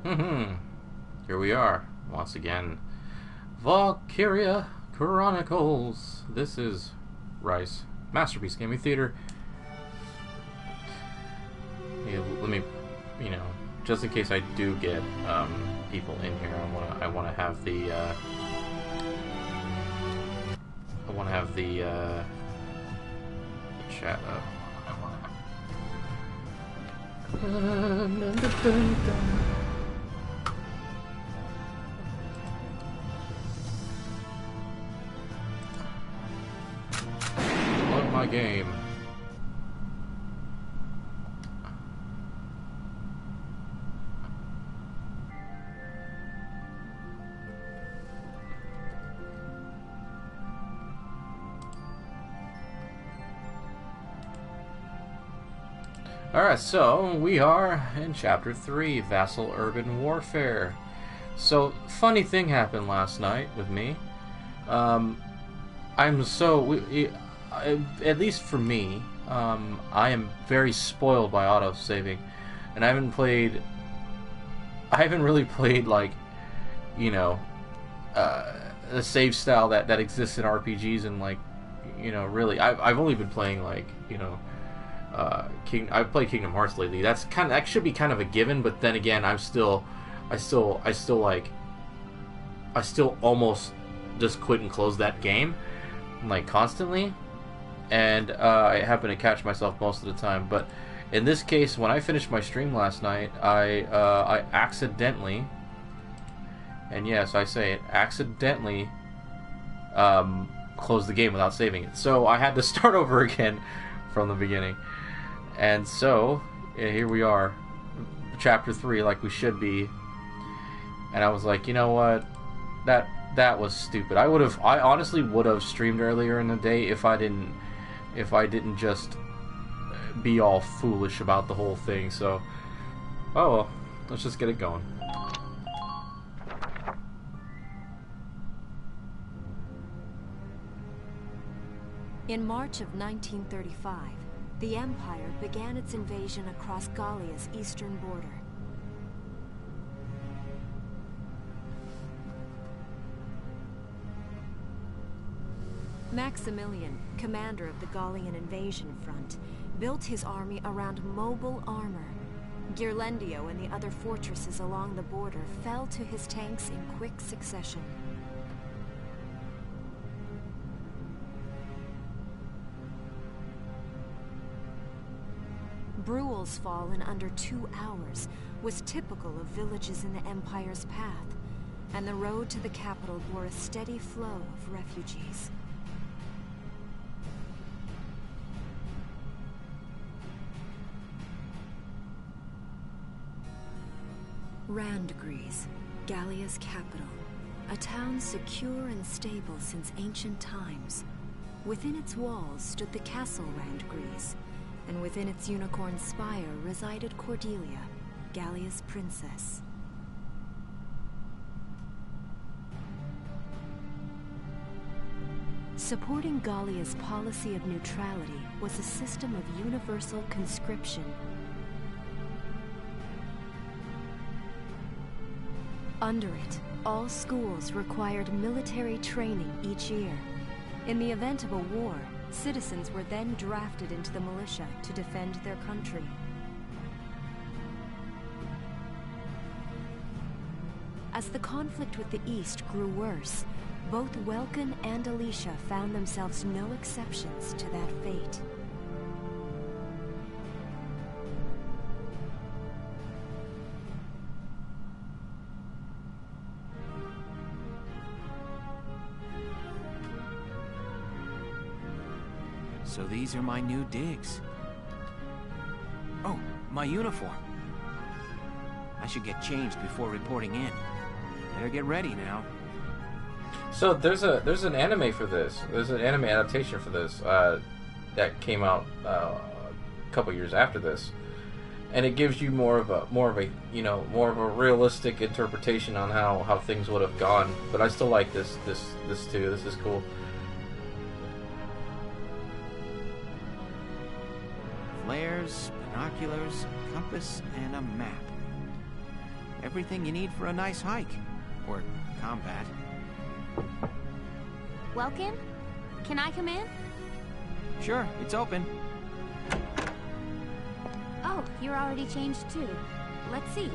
Here we are, once again. Valkyria Chronicles. This is Rice. Masterpiece Gaming Theater. Yeah, let me, just in case I do get people in here, I wanna have the chat up. Love my game. Alright, so we are in Chapter 3, Vassal Urban Warfare. So, funny thing happened last night with me. At least for me, I am very spoiled by auto-saving. And I haven't really played, like, the save style that exists in RPGs and, like, really, I've only been playing, like, I've played Kingdom Hearts lately. That should be kind of a given, but then again, I still almost just quit and close that game, like, constantly, and I happen to catch myself most of the time. But in this case, when I finished my stream last night, I accidentally, and yes, I say it, accidentally closed the game without saving it. So I had to start over again from the beginning. And so, here we are, Chapter 3, like we should be. And I was like, you know what? That was stupid. I honestly would have streamed earlier in the day if I didn't just be all foolish about the whole thing. So, oh well, let's just get it going. In March of 1935, the Empire began its invasion across Gallia's eastern border. Maximilian, commander of the Gallian invasion front, built his army around mobile armor. Ghirlandaio and the other fortresses along the border fell to his tanks in quick succession. Bruhl's fall in under 2 hours was typical of villages in the Empire's path, and the road to the capital bore a steady flow of refugees. Randgries, Gallia's capital, a town secure and stable since ancient times. Within its walls stood the castle Randgries, and within its unicorn spire resided Cordelia, Gallia's princess. Supporting Gallia's policy of neutrality was a system of universal conscription. Under it, all schools required military training each year. In the event of a war, citizens were then drafted into the militia to defend their country. As the conflict with the East grew worse, both Welkin and Alicia found themselves no exceptions to that fate. So these are my new digs. Oh, my uniform. I should get changed before reporting in. Better get ready now. So there's an anime for this. There's an anime adaptation for this that came out a couple years after this, and it gives you more of a realistic interpretation on how things would have gone. But I still like this too. This is cool. Flares, binoculars, compass, and a map. Everything you need for a nice hike. Or combat. Welcome? Can I come in? Sure, it's open. Oh, you're already changed too. Let's see.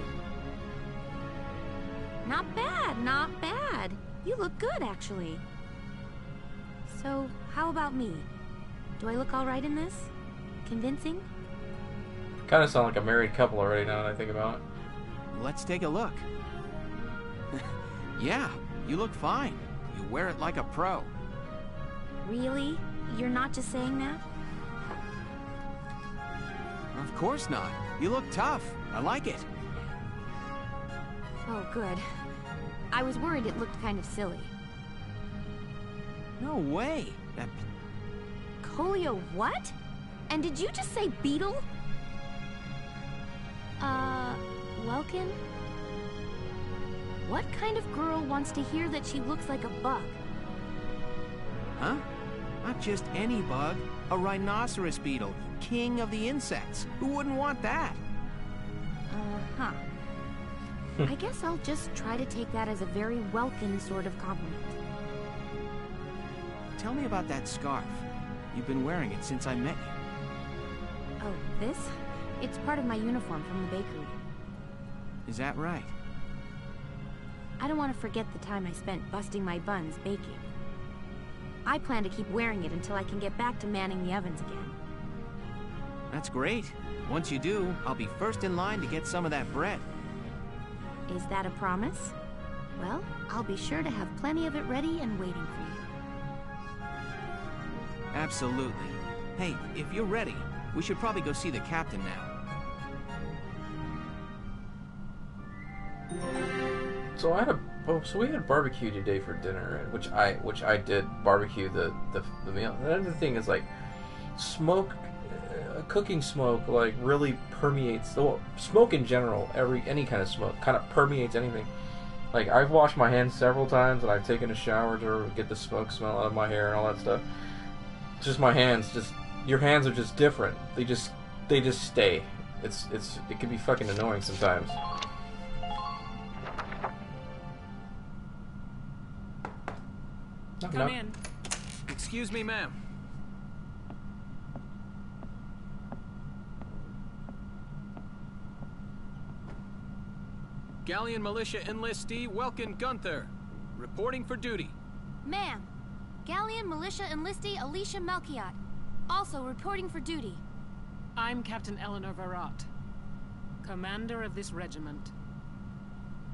Not bad, not bad. You look good, actually. So, how about me? Do I look all right in this? Convincing? Kind of sound like a married couple already now that I think about it. Let's take a look. Yeah, you look fine. You wear it like a pro. Really? You're not just saying that? Of course not. You look tough. I like it. Oh, good. I was worried it looked kind of silly. No way. That... Colio what? And did you just say beetle? Welkin? What kind of girl wants to hear that she looks like a bug? Huh? Not just any bug. A rhinoceros beetle. King of the insects. Who wouldn't want that? Uh-huh. I guess I'll just try to take that as a very welcome sort of compliment. Tell me about that scarf. You've been wearing it since I met you. Oh, this? It's part of my uniform from the bakery. Is that right? I don't want to forget the time I spent busting my buns baking. I plan to keep wearing it until I can get back to manning the ovens again. That's great. Once you do, I'll be first in line to get some of that bread. Is that a promise? Well, I'll be sure to have plenty of it ready and waiting for you. Absolutely. Hey, if you're ready, we should probably go see the captain now. So we had barbecue today for dinner, which I did barbecue the meal. Another thing is like smoke, cooking smoke like really permeates. Well, smoke in general, any kind of smoke kind of permeates anything. Like I've washed my hands several times and I've taken a shower to get the smoke smell out of my hair and all that stuff. Just my hands, your hands are just different. They just stay. It can be fucking annoying sometimes. Come in. Excuse me, ma'am. Galleon Militia Enlistee Welkin Gunther, reporting for duty. Ma'am, Galleon Militia Enlistee Alicia Melchiot, also reporting for duty. I'm Captain Eleanor Varrot, commander of this regiment.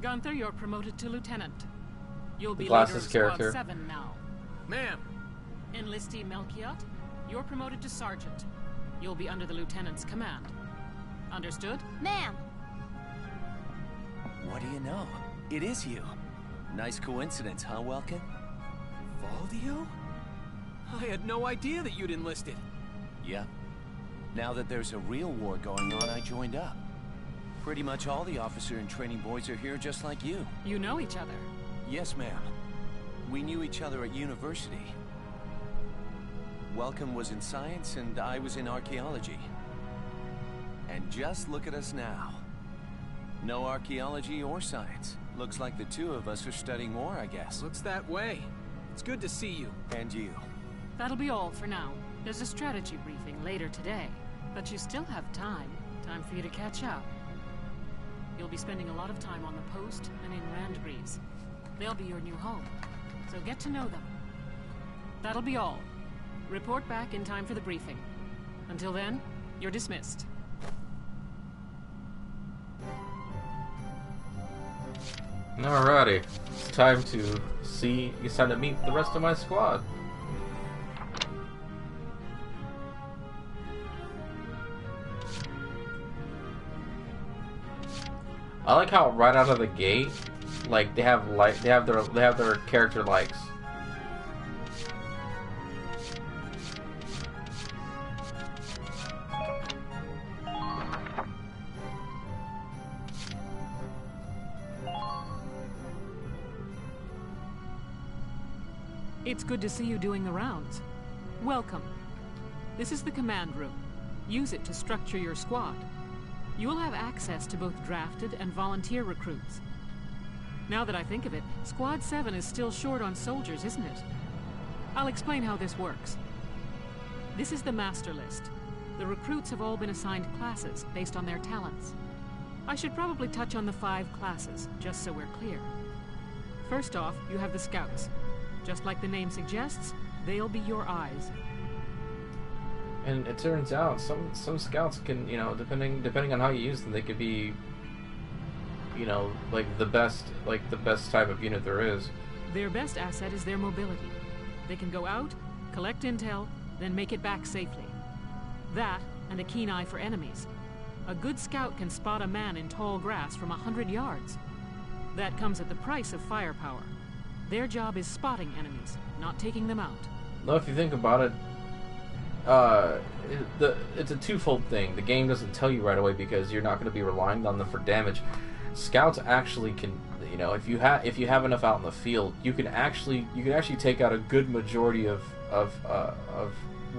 Gunther, you're promoted to lieutenant. You'll be leader of Squad 7 now. Ma'am. Enlistee Melchiot, you're promoted to sergeant. You'll be under the lieutenant's command. Understood? Ma'am. What do you know? It is you. Nice coincidence, huh, Welkin? Valdio? I had no idea that you'd enlisted. Yeah. Now that there's a real war going on, I joined up. Pretty much all the officer and training boys are here just like you. You know each other? Yes, ma'am. We knew each other at university. Welcome was in science and I was in archaeology. And just look at us now. No archaeology or science. Looks like the two of us are studying war, I guess. Looks that way. It's good to see you. And you. That'll be all for now. There's a strategy briefing later today, but you still have time. Time for you to catch up. You'll be spending a lot of time on the post and in Randgreaves. They'll be your new home, so get to know them. That'll be all. Report back in time for the briefing. Until then, you're dismissed. Alrighty, it's time to meet the rest of my squad. I like how right out of the gate, like they have their character likes. It's good to see you doing the rounds. Welcome. This is the command room. Use it to structure your squad. You will have access to both drafted and volunteer recruits. Now that I think of it, Squad 7 is still short on soldiers, isn't it? I'll explain how this works. This is the master list. The recruits have all been assigned classes based on their talents. I should probably touch on the 5 classes, just so we're clear. First off, you have the scouts. Just like the name suggests, they'll be your eyes. And it turns out some scouts can, you know, depending on how you use them, they could be, you know, like the best type of unit there is. Their best asset is their mobility. They can go out, collect intel, then make it back safely. That, and a keen eye for enemies. A good scout can spot a man in tall grass from 100 yards. That comes at the price of firepower. Their job is spotting enemies, not taking them out. Well, if you think about it, it's a twofold thing. The game doesn't tell you right away because you're not going to be relying on them for damage. Scouts actually can, you know, if you have enough out in the field, you can actually take out a good majority of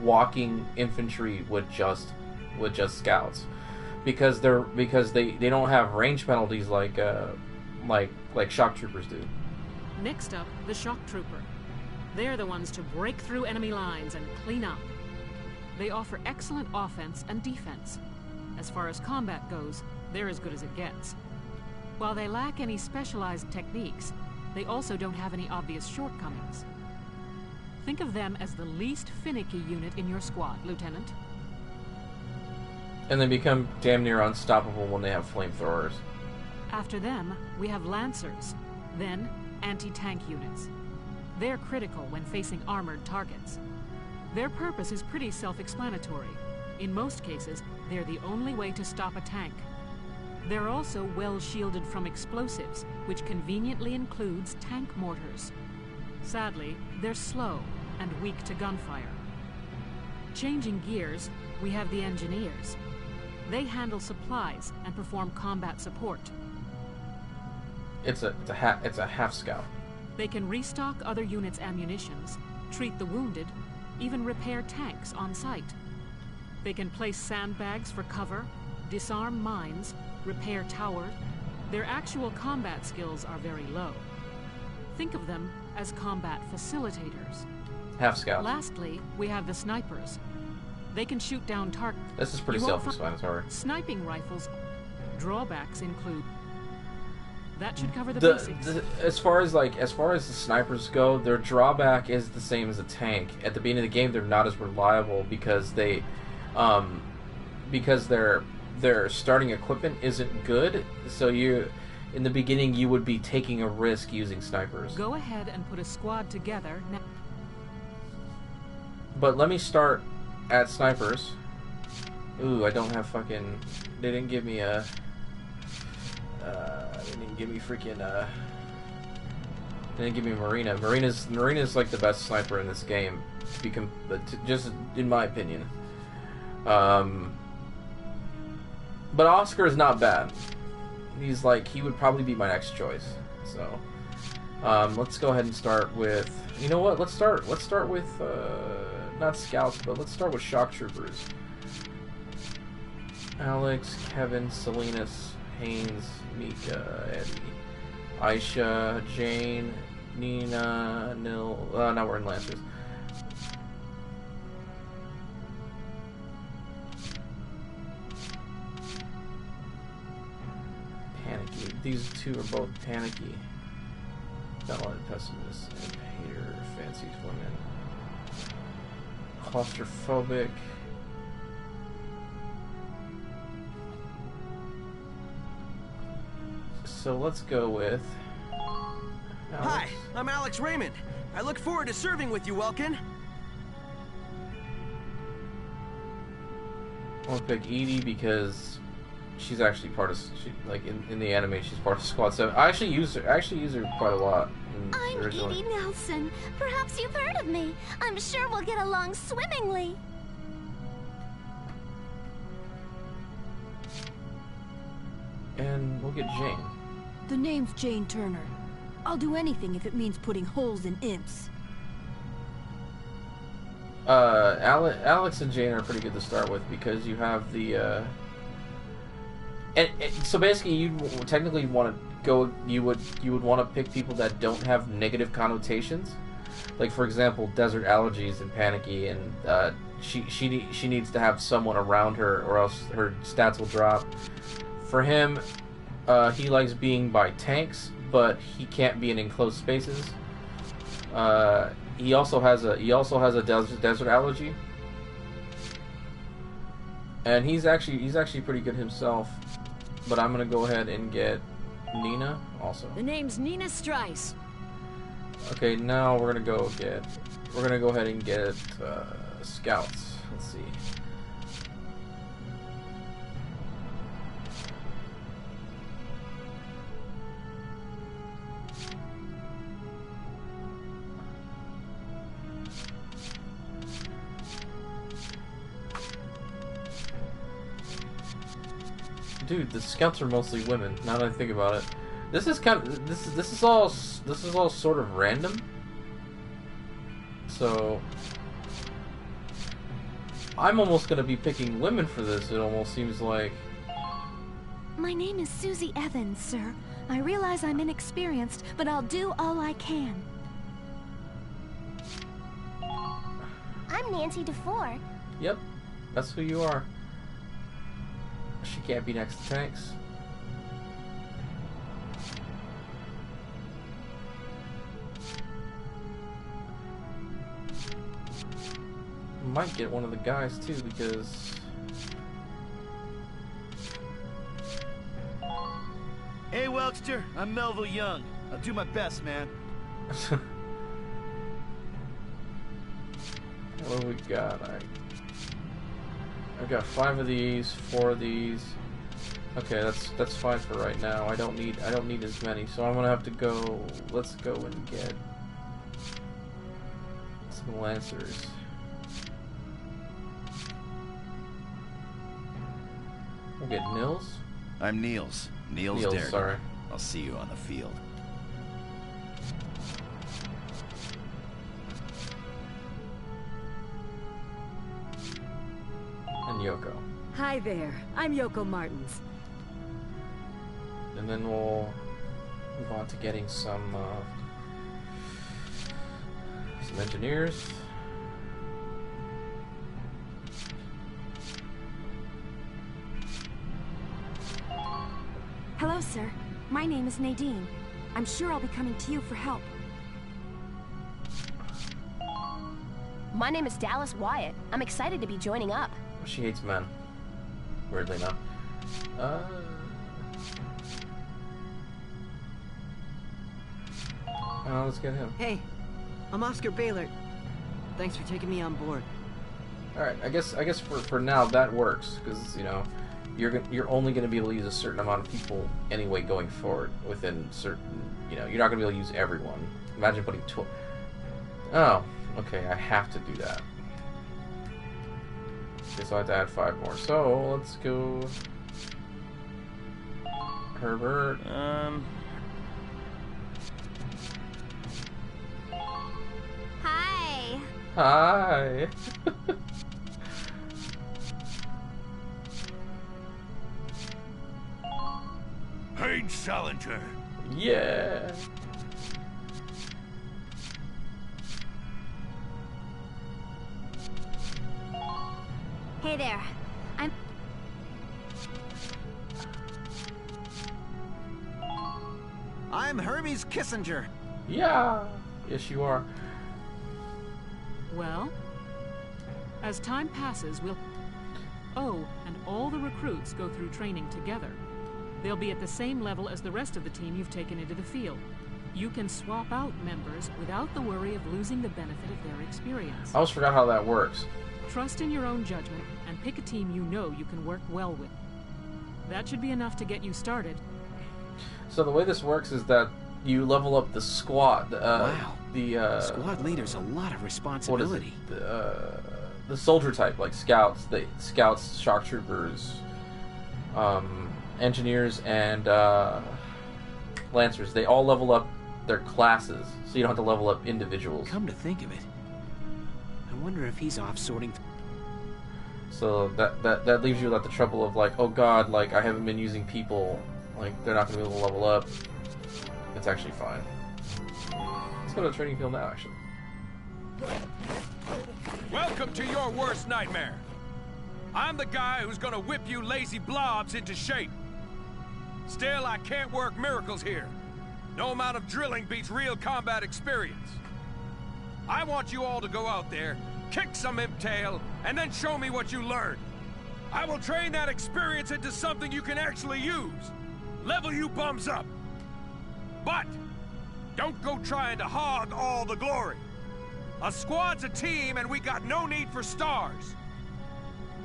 walking infantry with just scouts, because they don't have range penalties like shock troopers do. Next up, the shock trooper. They're the ones to break through enemy lines and clean up. They offer excellent offense and defense. As far as combat goes, they're as good as it gets. While they lack any specialized techniques, they also don't have any obvious shortcomings. Think of them as the least finicky unit in your squad, Lieutenant. And they become damn near unstoppable when they have flamethrowers. After them, we have Lancers, then anti-tank units. They're critical when facing armored targets. Their purpose is pretty self-explanatory. In most cases, they're the only way to stop a tank. They're also well shielded from explosives, which conveniently includes tank mortars. Sadly, they're slow and weak to gunfire. Changing gears, we have the engineers. They handle supplies and perform combat support. It's a half scout. They can restock other units' ammunitions, treat the wounded, even repair tanks on site. They can place sandbags for cover, disarm mines, repair towers. Their actual combat skills are very low. Think of them as combat facilitators. Half scout. Lastly, we have the snipers. They can shoot down targets. This is pretty self-explanatory. Sniping rifles. Drawbacks include. That should cover the basics. As far as the snipers go, their drawback is the same as a tank. At the beginning of the game, they're not as reliable because their starting equipment isn't good. So in the beginning, you would be taking a risk using snipers. Go ahead and put a squad together now. But let me start at snipers. Ooh, I don't have fucking. They didn't give me a. They didn't give me freaking. They didn't give me Marina. Marina's like the best sniper in this game, just in my opinion. But Oscar is not bad. He would probably be my next choice. So, let's go ahead and start with. You know what? Let's start with not scouts, but let's start with shock troopers. Alex, Kevin, Salinas, Haynes, Mika, Eddie, Aisha, Jane, Nina, Nil. Now we're in Lancers. Panicky. These two are both panicky. Valid, pessimist, and hater, fancies women. Claustrophobic. So let's go with Alex. Hi, I'm Alex Raymond. I look forward to serving with you, Welkin. I'll pick Edie because she's actually part of, in the anime, she's part of Squad 7. I actually use her quite a lot. I'm originally. Edie Nelson. Perhaps you've heard of me. I'm sure we'll get along swimmingly. And we'll get Jane. The name's Jane Turner. I'll do anything if it means putting holes in imps. Alex and Jane are pretty good to start with because you have the And so basically, you technically want to go. You would want to pick people that don't have negative connotations. Like, for example, Desert Allergies and Panicky, and she needs to have someone around her, or else her stats will drop. For him, he likes being by tanks, but he can't be in enclosed spaces. He also has a desert allergy, and he's actually pretty good himself. But I'm gonna go ahead and get Nina also. The name's Nina Strice. Okay, now we're gonna go ahead and get scouts. Let's see. Dude, the scouts are mostly women. Now that I think about it, this is all sort of random. So I'm almost gonna be picking women for this. It almost seems like. My name is Susie Evans, sir. I realize I'm inexperienced, but I'll do all I can. I'm Nancy DeFore. Yep, that's who you are. She can't be next to tanks. Might get one of the guys too, because Hey Welkster, I'm Melville Young. I'll do my best, man. what do we got? I've got 5 of these, 4 of these. Okay, that's fine for right now. I don't need as many, so I'm gonna have to go. Let's go and get some lancers. We'll get Nils. I'm Niels. Niels Derrick. Sorry. I'll see you on the field. And Yoko. Hi there. I'm Yoko Martins. And then we'll move on to getting some engineers. Hello, sir. My name is Nadine. I'm sure I'll be coming to you for help. My name is Dallas Wyatt. I'm excited to be joining up. She hates men. Weirdly enough. Let's get him. Hey, I'm Oscar Baylor. Thanks for taking me on board. All right, I guess for now that works, because you know you're only going to be able to use a certain amount of people anyway going forward within certain, you know, you're not going to be able to use everyone. Imagine putting 12. Oh, okay, I have to do that. Okay, so I have to add 5 more. So let's go. Herbert. Hi. Hi. Paige Salinger. Yeah. Hey there. I'm Hermes Kissinger. Yeah. Yes, you are. Well, as time passes, we'll... Oh, and all the recruits go through training together. They'll be at the same level as the rest of the team you've taken into the field. You can swap out members without the worry of losing the benefit of their experience. I almost forgot how that works. Trust in your own judgment and pick a team you know you can work well with. That should be enough to get you started. So the way this works is that you level up the squad. Wow. The squad leader's a lot of responsibility. What is it? The soldier type, like scouts, shock troopers, engineers, and lancers. They all level up their classes, so you don't have to level up individuals. Come to think of it, I wonder if he's off sorting. So that leaves you at the trouble of like, oh god, like I haven't been using people, like they're not gonna be able to level up. It's actually fine. Let's go to the training field now, actually. Welcome to your worst nightmare. I'm the guy who's gonna whip you lazy blobs into shape. Still, I can't work miracles here. No amount of drilling beats real combat experience. I want you all to go out there, kick some imp tail, and then show me what you learned. I will train that experience into something you can actually use. Level you bums up. But don't go trying to hog all the glory. A squad's a team, and we got no need for stars.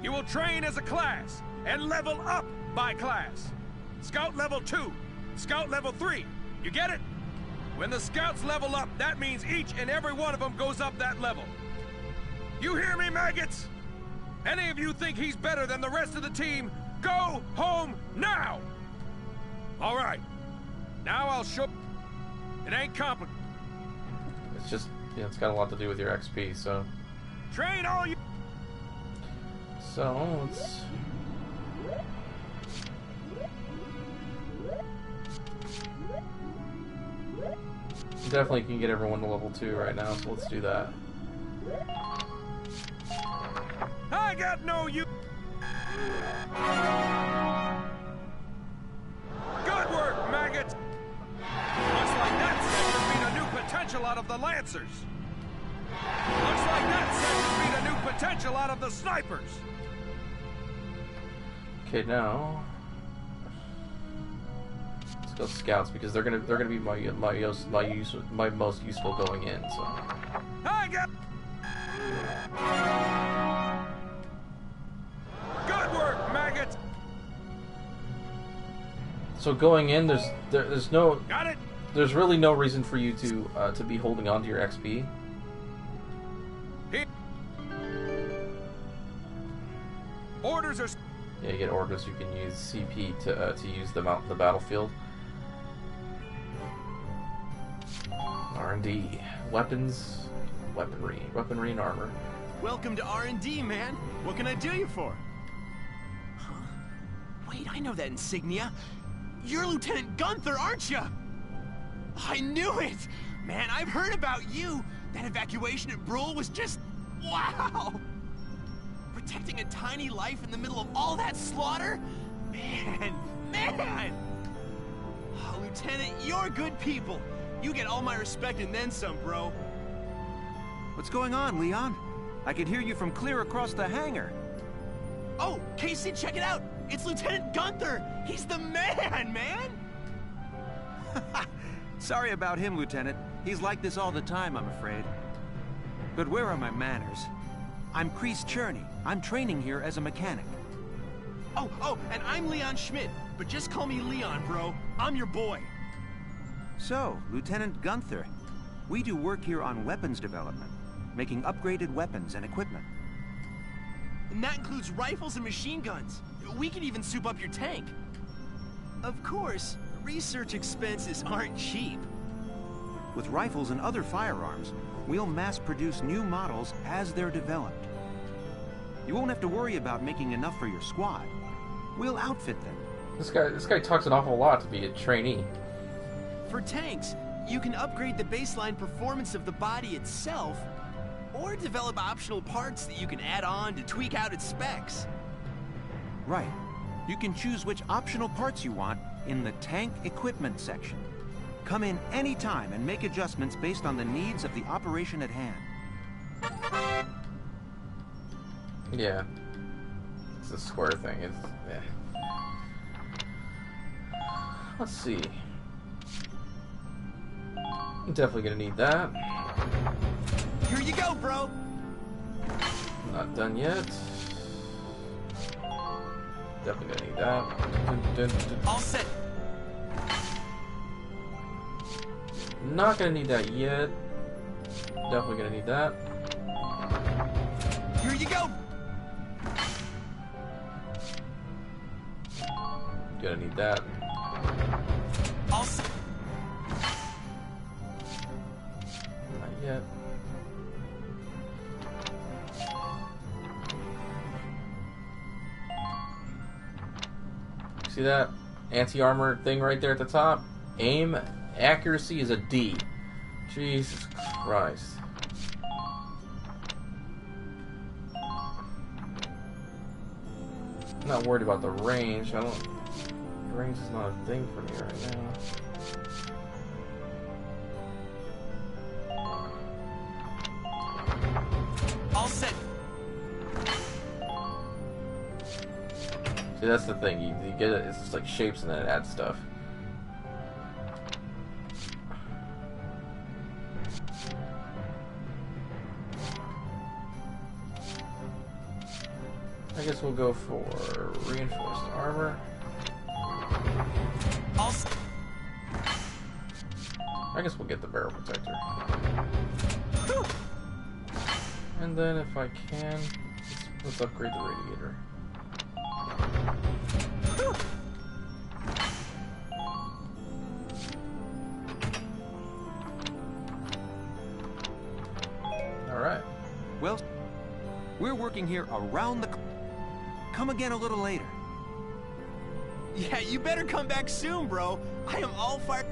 You will train as a class, and level up by class. Scout level 2, Scout level 3. You get it? When the scouts level up, that means each and every one of them goes up that level. You hear me, maggots? Any of you think he's better than the rest of the team, go home now! All right. Now I'll show... It ain't complicated. It's just, yeah, it's got a lot to do with your XP, so... Train all you... So, let's... Definitely can get everyone to level 2 right now, so let's do that. I got no you. Good work, maggots. Looks like that sector beat a new potential out of the Lancers. Looks like that sector beat a new potential out of the snipers. Okay, now let's go scouts because they're gonna be my most useful going in. So. I got. Good work, maggots. So going in, there's no. Got it. There's really no reason for you to be holding on to your XP. Orders are. Yeah, you get orders. You can use CP to use them out in the battlefield. R&D, weapons, weaponry and armor. Welcome to R&D, man. What can I do you for? Huh? Wait, I know that insignia. You're Lieutenant Gunther, aren't you? I knew it! Man, I've heard about you. That evacuation at Brule was just... wow! Protecting a tiny life in the middle of all that slaughter? Man! Oh, Lieutenant, you're good people. You get all my respect and then some, bro. What's going on, Leon? I could hear you from clear across the hangar. Oh, Casey, check it out! It's Lieutenant Gunther! He's the man! Sorry about him, Lieutenant. He's like this all the time, I'm afraid. But where are my manners? I'm Kreese Cherney. I'm training here as a mechanic. Oh, and I'm Leon Schmidt. But just call me Leon, bro. I'm your boy. So, Lieutenant Gunther, we do work here on weapons development, making upgraded weapons and equipment. And that includes rifles and machine guns. We can even soup up your tank. Of course, research expenses aren't cheap. With rifles and other firearms, we'll mass-produce new models as they're developed. You won't have to worry about making enough for your squad. We'll outfit them. This guy talks an awful lot to be a trainee. For tanks, you can upgrade the baseline performance of the body itself, or develop optional parts that you can add on to tweak out its specs. Right. You can choose which optional parts you want in the tank equipment section. Come in any time and make adjustments based on the needs of the operation at hand. Yeah. It's a square thing. It's, yeah. Let's see. Definitely gonna need that. Here you go, bro. Not done yet. Definitely gonna need that. All set. Not gonna need that yet. Definitely gonna need that. Here you go. Gonna need that. All set. Not yet. See that anti-armor thing right there at the top? Aim accuracy is a D. Jesus Christ. I'm not worried about the range. The range is not a thing for me right now. All set. See, that's the thing. You get it. It's just like shapes, and then it adds stuff. I guess we'll go for reinforced armor. I guess we'll get the barrel protector. And then if I can, let's upgrade the radiator. Alright. Well, we're working here around the... Come again a little later. Yeah, you better come back soon, bro. I am all fired.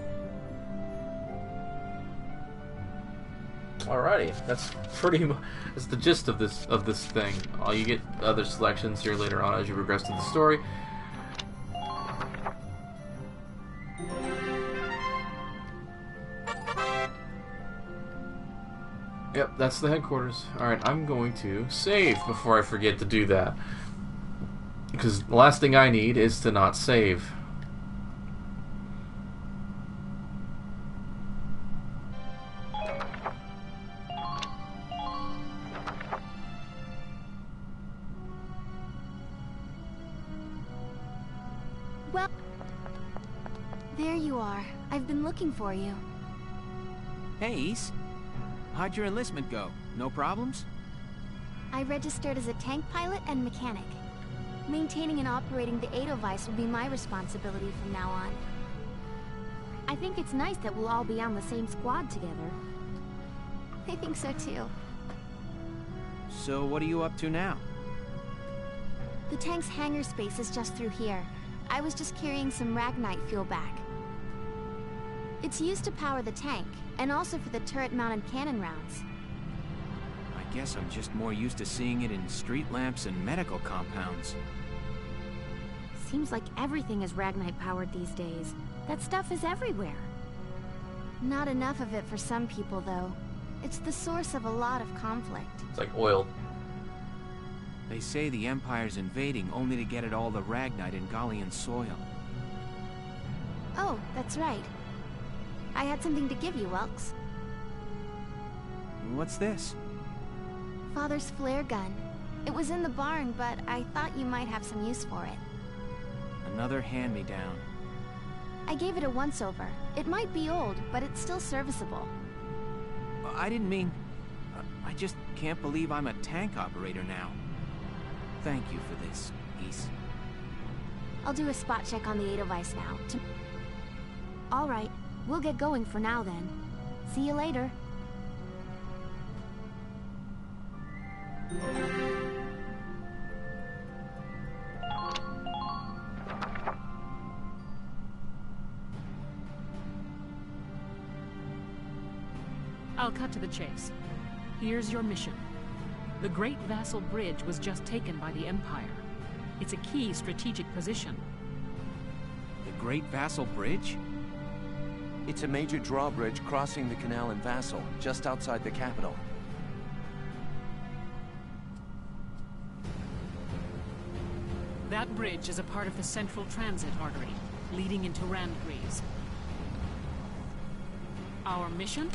Alrighty, that's pretty much that's the gist of this thing. You get other selections here later on as you progress in the story. Yep, that's the headquarters. Alright, I'm going to save before I forget to do that. Because the last thing I need is to not save. Well, there you are. I've been looking for you. Hey, Ace. How'd your enlistment go? No problems? I registered as a tank pilot and mechanic. Maintaining and operating the Edelweiss will be my responsibility from now on. I think it's nice that we'll all be on the same squad together. I think so too. So what are you up to now? The tank's hangar space is just through here. I was just carrying some Ragnite fuel back. It's used to power the tank, and also for the turret-mounted cannon rounds. I guess I'm just more used to seeing it in street lamps and medical compounds. Seems like everything is Ragnite powered these days. That stuff is everywhere. Not enough of it for some people, though. It's the source of a lot of conflict. It's like oil. They say the Empire's invading only to get at all the Ragnite in Gallian soil. Oh, that's right. I had something to give you, Welks. What's this? Father's flare gun. It was in the barn, but I thought you might have some use for it. Another hand-me-down. I gave it a once-over. It might be old, but it's still serviceable. I didn't mean... I just can't believe I'm a tank operator now. Thank you for this, Ace. I'll do a spot check on the Edelweiss now. All right, we'll get going for now then. See you later. I'll cut to the chase. Here's your mission. The Great Vassal Bridge was just taken by the Empire. It's a key strategic position. The Great Vassal Bridge? It's a major drawbridge crossing the canal in Vassal, just outside the capital. That bridge is a part of the central transit artery, leading into Randgreaves. Our mission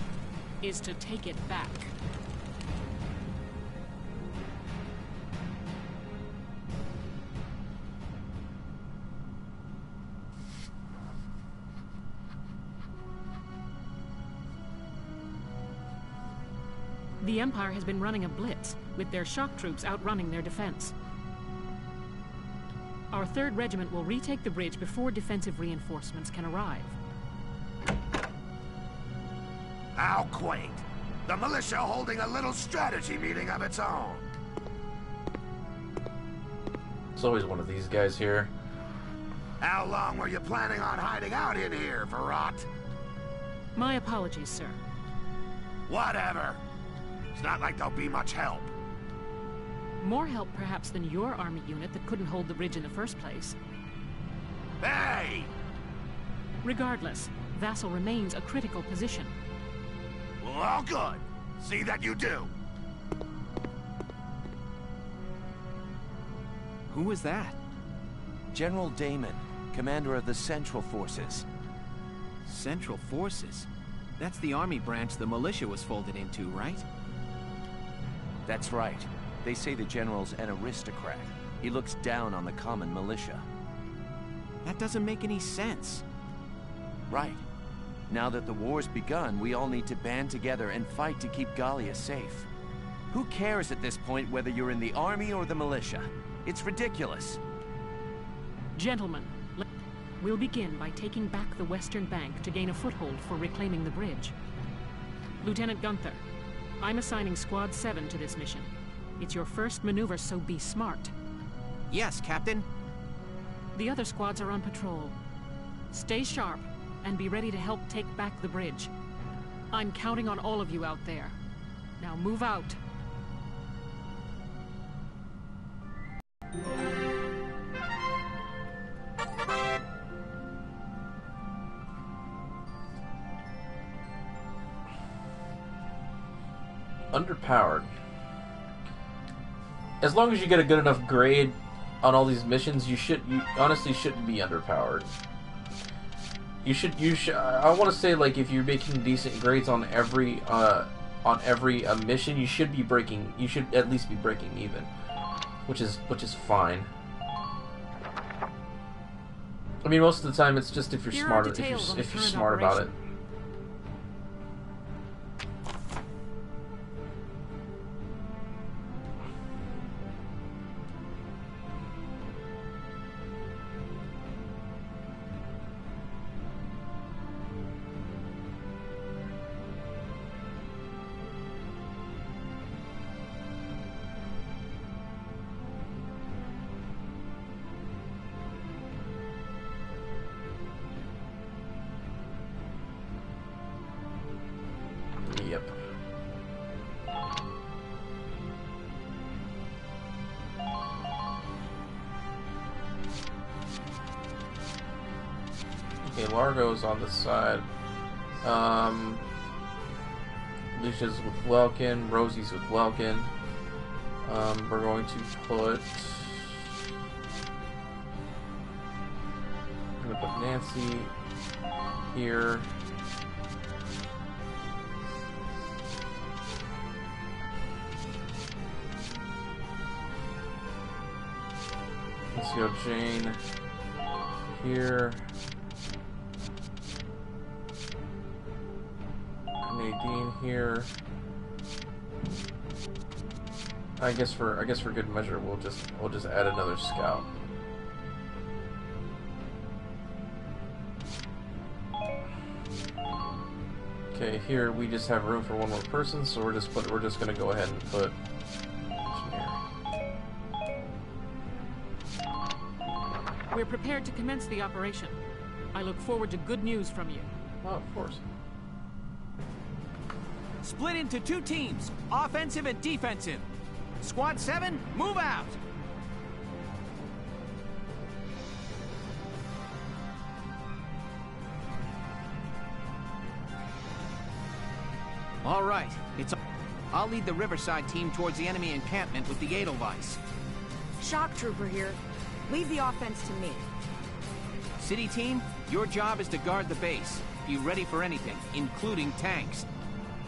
is to take it back. The Empire has been running a blitz, with their shock troops outrunning their defense. Our 3rd Regiment will retake the bridge before defensive reinforcements can arrive. How quaint. The militia holding a little strategy meeting of its own. It's always one of these guys here. How long were you planning on hiding out in here, Verrot? My apologies, sir. Whatever. It's not like there'll be much help. More help, perhaps, than your army unit that couldn't hold the bridge in the first place. Hey! Regardless, Vassal remains a critical position. Well, good. See that you do. Who was that? General Damon, commander of the Central Forces. Central Forces? That's the army branch the militia was folded into, right? That's right. They say the general's an aristocrat. He looks down on the common militia. That doesn't make any sense. Right. Now that the war's begun, we all need to band together and fight to keep Gallia safe. Who cares at this point whether you're in the army or the militia? It's ridiculous. Gentlemen, we'll begin by taking back the western bank to gain a foothold for reclaiming the bridge. Lieutenant Gunther, I'm assigning Squad 7 to this mission. It's your first maneuver, so be smart. Yes, Captain. The other squads are on patrol. Stay sharp, and be ready to help take back the bridge. I'm counting on all of you out there. Now move out. Underpowered. As long as you get a good enough grade on all these missions, you honestly shouldn't be underpowered. You should. I want to say, like, if you're making decent grades on every mission, you should be breaking. You should at least be breaking even, which is fine. I mean, most of the time it's just if you're smart. If you're smart about it. Yep. Okay, Largo's on the side. Lucia's with Welkin. Rosie's with Welkin. We're going to put Nancy here. Let's go Jane here. Nadine here. I guess for good measure we'll just add another scout. Okay, here we just have room for one more person, so we're just gonna go ahead and put engineer. We're prepared to commence the operation. I look forward to good news from you. Oh, of course. Split into 2 teams, offensive and defensive. Squad 7, move out! All right, I'll lead the Riverside team towards the enemy encampment with the Edelweiss. Shock Trooper here. Leave the offense to me. City team, your job is to guard the base. Be ready for anything, including tanks.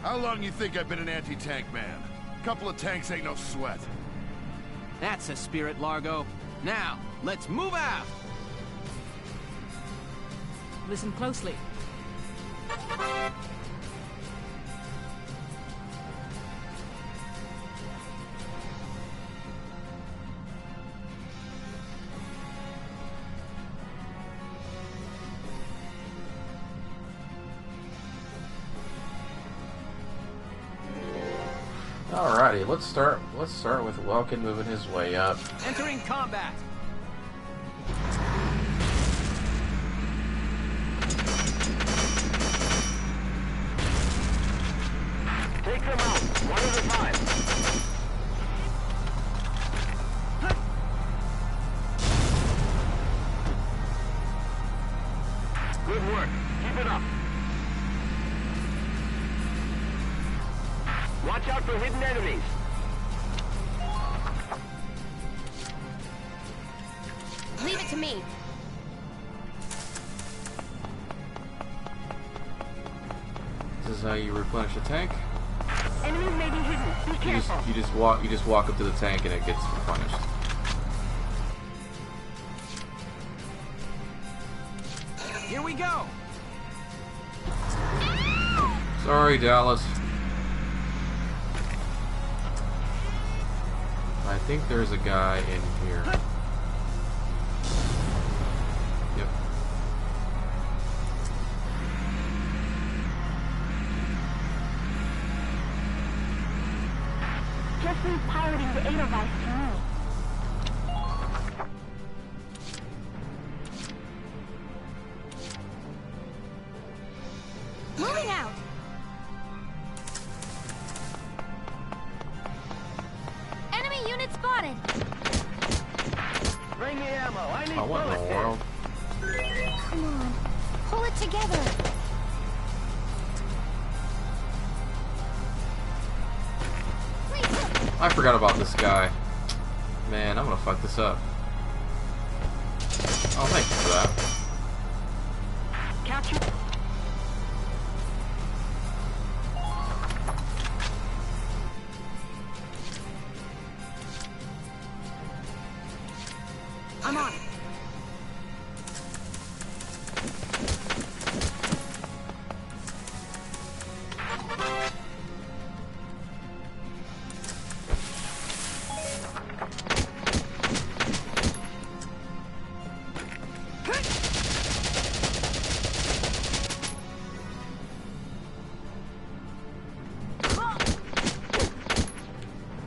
How long you think I've been an anti-tank man? Couple of tanks ain't no sweat. That's a spirit, Largo. Now, let's move out! Listen closely. Alrighty, let's start with Welkin moving his way up. Entering combat. Good work. Keep it up. Watch out for hidden enemies. Leave it to me. This is how you replenish a tank. Enemies may be hidden. Be careful. You just walk up to the tank and it gets replenished. Here we go. Sorry, Dallas. I think there's a guy in here. Yep. Just leave piloting the Edelweiss to me. Moving out. Enemy unit spotted. Bring me ammo. I need What in the world? Come on. Pull it together. I forgot about this guy. Man, I'm gonna fuck this up. Oh, thank you for that. Capture. I'm on it.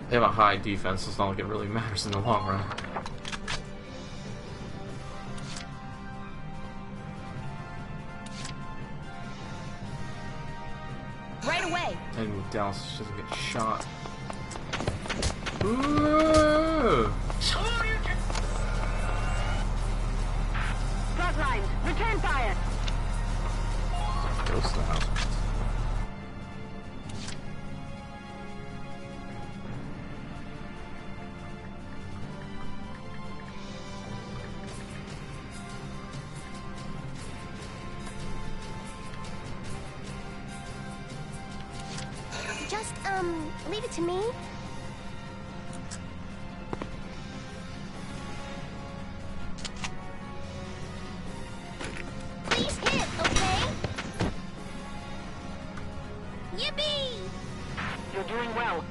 They have a high defense, so it's not like it really matters in the long run. Right away. And Dallas doesn't get shot. Ooh. Front lines. Return fire. Ghost in the house. Just, leave it to me. Please hit, okay? Yippee! You're doing well.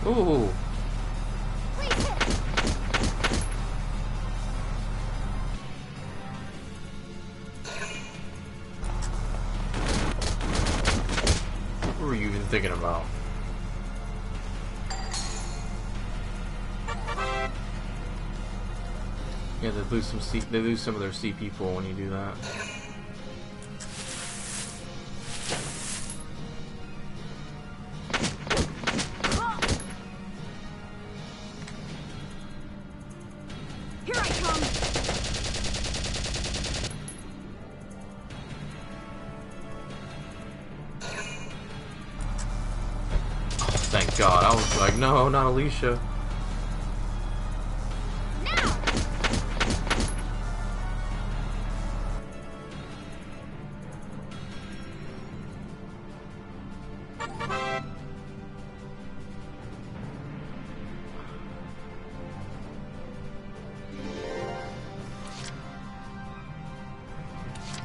Ooh. What were you even thinking about? Yeah, they lose some of their C people when you do that. Here I come. Oh, thank God. I was like, no, not Alicia.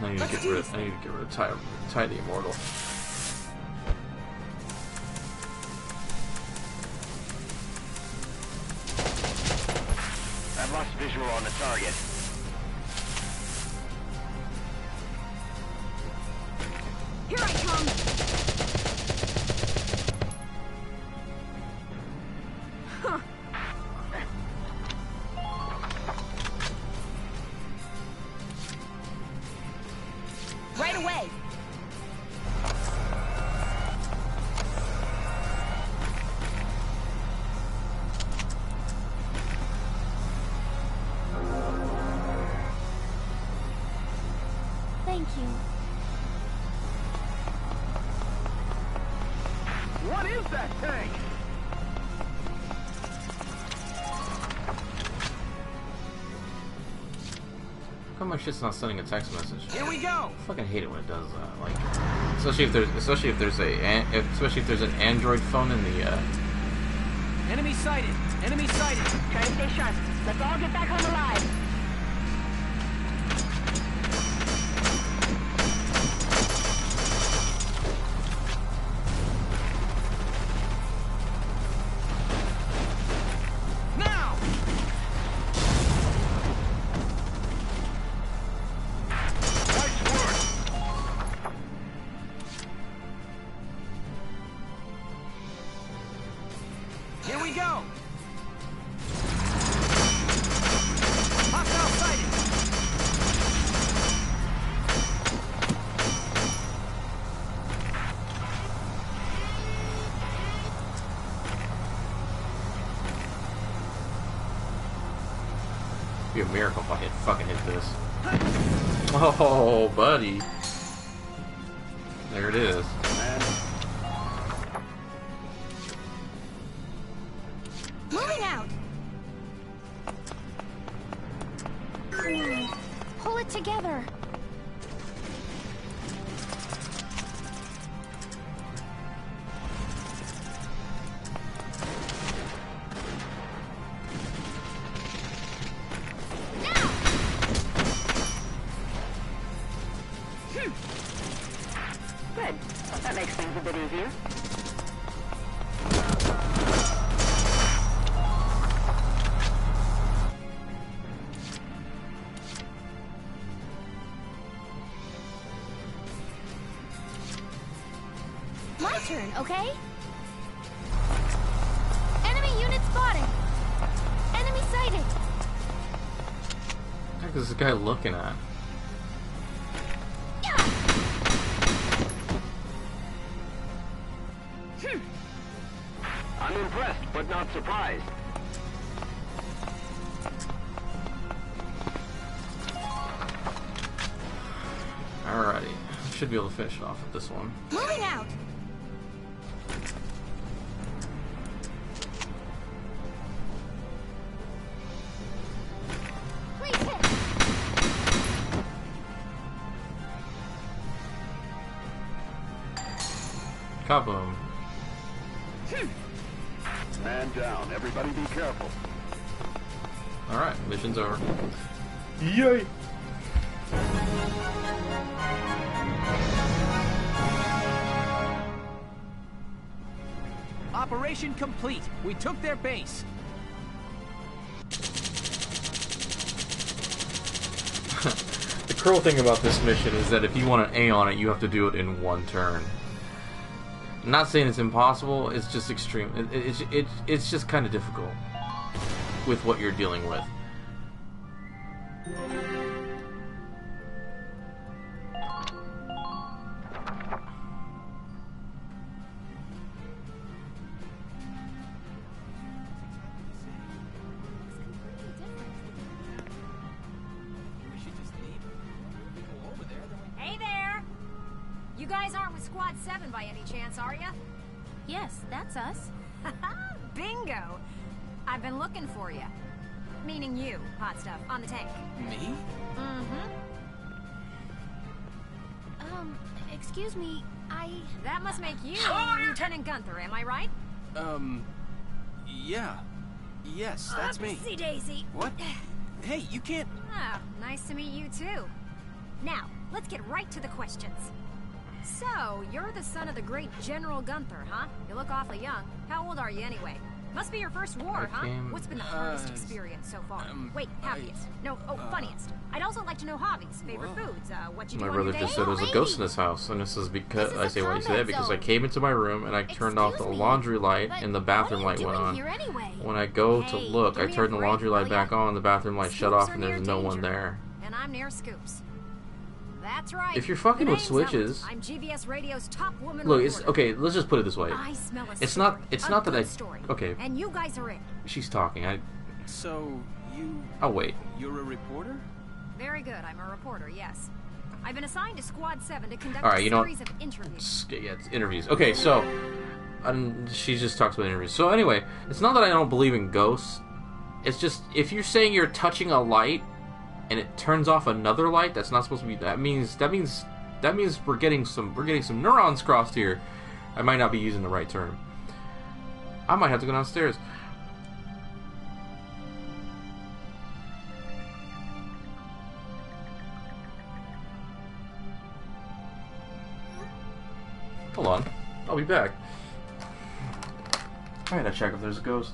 I need to get rid of Ty the Immortal. I've lost visual on the target. Here I come! Huh. Right away! Thank you. What is that thing? How come my shit's not sending a text message? Here we go. I fucking hate it when it does that. Like, especially if there's an Android phone in the. Enemy sighted. Enemy sighted. Try to stay sharp. Let's all get back home alive. Now. Nice work. Here we go. Hostile sighted. It'd be a miracle if I fucking hit this. Oh, buddy. There it is. Moving out. Pull it together. Good. That makes things a bit easier. My turn, okay? Enemy unit spotted. Enemy sighted. What the heck is this guy looking at? I'm impressed, but not surprised. Alrighty. Should be able to finish it off with this one. Moving out. Please hit. Kaboom. Man down. Everybody be careful. Alright, mission's over. Yay! Operation complete. We took their base. The cruel thing about this mission is that if you want an A on it, you have to do it in one turn. I'm not saying it's impossible, it's just extreme. It's just kind of difficult with what you're dealing with. Hey there! You guys aren't with Squad 7 by any chance, are ya? Yes, that's us. Bingo! I've been looking for you. Meaning you, hot stuff, on the tank. Me? Mm-hmm. Excuse me, That must make you Lieutenant Gunther, am I right? Yeah. Yes, that's me. Upsy daisy. What? Hey, you can't... Oh, nice to meet you too. Now, let's get right to the questions. So, you're the son of the great General Gunther, huh? You look awfully young. How old are you anyway? Must be your first war, huh? What's been the hardest experience so far? Wait, happiest. No, funniest. I'd also like to know hobbies, favorite foods, what you do My on brother your day. just said there's a ghost in this house, and this is because I say why you say that because I came into my room and I turned off the laundry light and the bathroom light went on. When I go to look, I turn the laundry light back on, the bathroom light shut off, and there's no one there. And I'm near Scoops. That's right. If you're fucking with switches, I'm GVS Radio's top woman look, it's reporter. okay. Let's just put it this way. I smell a It's not that I. story. Okay. And you guys are it. She's talking. So, you... I'll wait. You're a reporter? Very good. I'm a reporter, yes. I've been assigned to Squad 7 to conduct Alright, a you know series of interviews. Yeah, it's interviews. Okay, so she just talks about interviews. So anyway, it's not that I don't believe in ghosts. It's just if you're saying you're touching a light and it turns off another light, that's not supposed to be. That means we're getting some neurons crossed here. I might not be using the right term. I might have to go downstairs. Hold on. I'll be back. I gotta check if there's a ghost.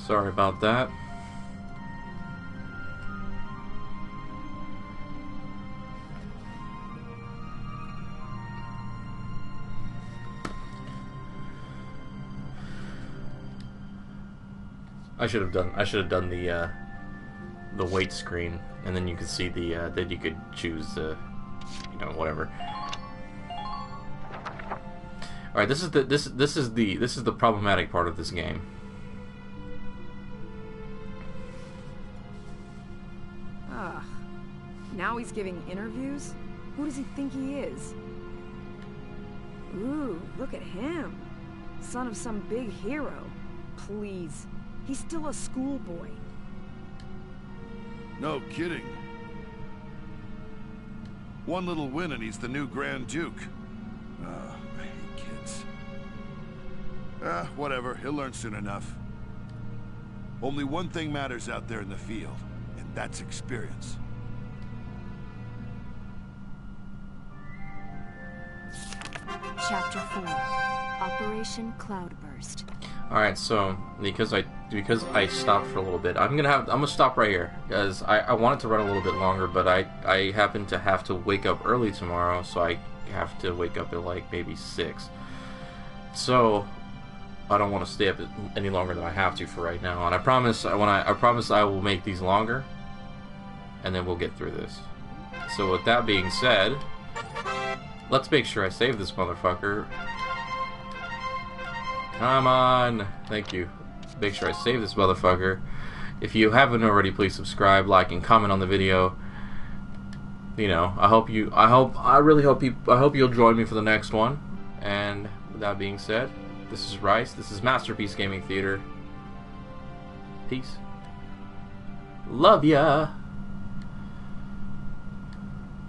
Sorry about that. I should have done the wait screen, and then you could see the then you could choose you know, whatever. All right, this is the problematic part of this game. Ah, now he's giving interviews? Who does he think he is? Ooh, look at him. Son of some big hero. Please. He's still a schoolboy. No kidding. One little win and he's the new Grand Duke. I hate kids. Whatever. He'll learn soon enough. Only one thing matters out there in the field, and that's experience. Chapter 4. Operation Cloudburst. Alright, so because I stopped for a little bit, I'm gonna stop right here, because I wanted to run a little bit longer, but I happen to have to wake up early tomorrow, so I have to wake up at like maybe 6. So I don't want to stay up any longer than I have to for right now, and I promise I will make these longer, and then we'll get through this. So with that being said, let's make sure I save this motherfucker. Come on. Thank you. Make sure I save this motherfucker. If you haven't already, please subscribe, like, and comment on the video. You know, I really hope you'll join me for the next one. And with that being said, this is Rice. This is Masterpiece Gaming Theater. Peace. Love ya.